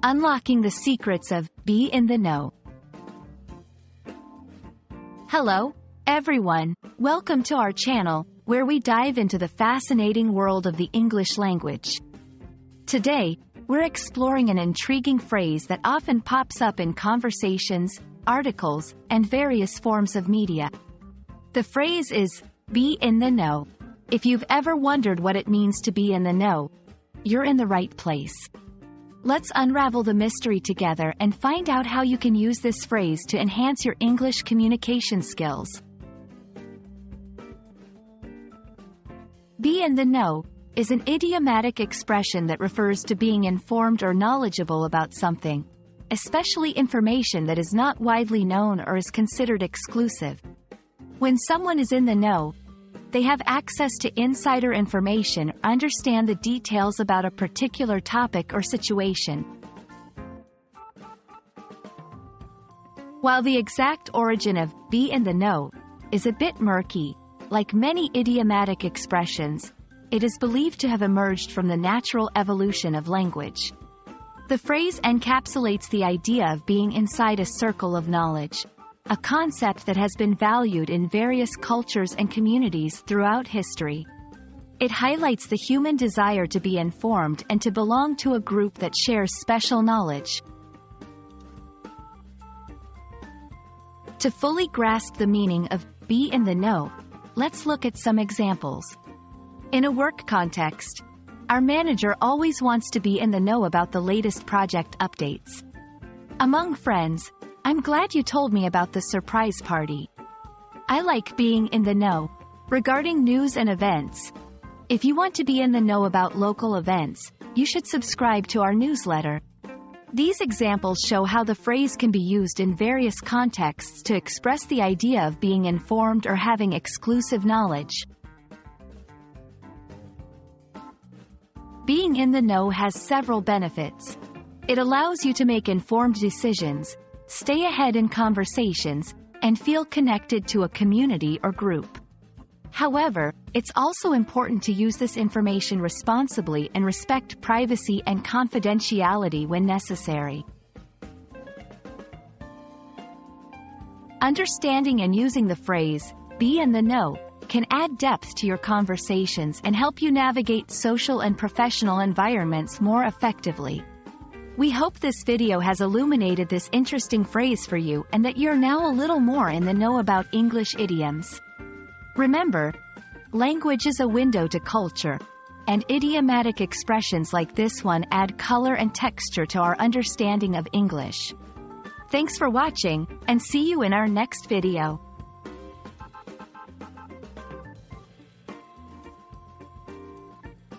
Unlocking the secrets of Be in the Know. Hello, everyone. Welcome to our channel, where we dive into the fascinating world of the English language. Today, we're exploring an intriguing phrase that often pops up in conversations, articles, and various forms of media. The phrase is, be in the know. If you've ever wondered what it means to be in the know, you're in the right place. Let's unravel the mystery together and find out how you can use this phrase to enhance your English communication skills. Be in the know is an idiomatic expression that refers to being informed or knowledgeable about something, especially information that is not widely known or is considered exclusive. When someone is in the know, they have access to insider information or understand the details about a particular topic or situation. While the exact origin of be in the know is a bit murky, like many idiomatic expressions, it is believed to have emerged from the natural evolution of language. The phrase encapsulates the idea of being inside a circle of knowledge, a concept that has been valued in various cultures and communities throughout history. It highlights the human desire to be informed and to belong to a group that shares special knowledge. To fully grasp the meaning of be in the know, let's look at some examples. In a work context, our manager always wants to be in the know about the latest project updates. Among friends, I'm glad you told me about the surprise party. I like being in the know regarding news and events. If you want to be in the know about local events, you should subscribe to our newsletter. These examples show how the phrase can be used in various contexts to express the idea of being informed or having exclusive knowledge. Being in the know has several benefits. It allows you to make informed decisions, stay ahead in conversations, and feel connected to a community or group. However, it's also important to use this information responsibly and respect privacy and confidentiality when necessary. Understanding and using the phrase, be in the know, can add depth to your conversations and help you navigate social and professional environments more effectively. We hope this video has illuminated this interesting phrase for you and that you're now a little more in the know about English idioms. Remember, language is a window to culture, and idiomatic expressions like this one add color and texture to our understanding of English. Thanks for watching, and see you in our next video.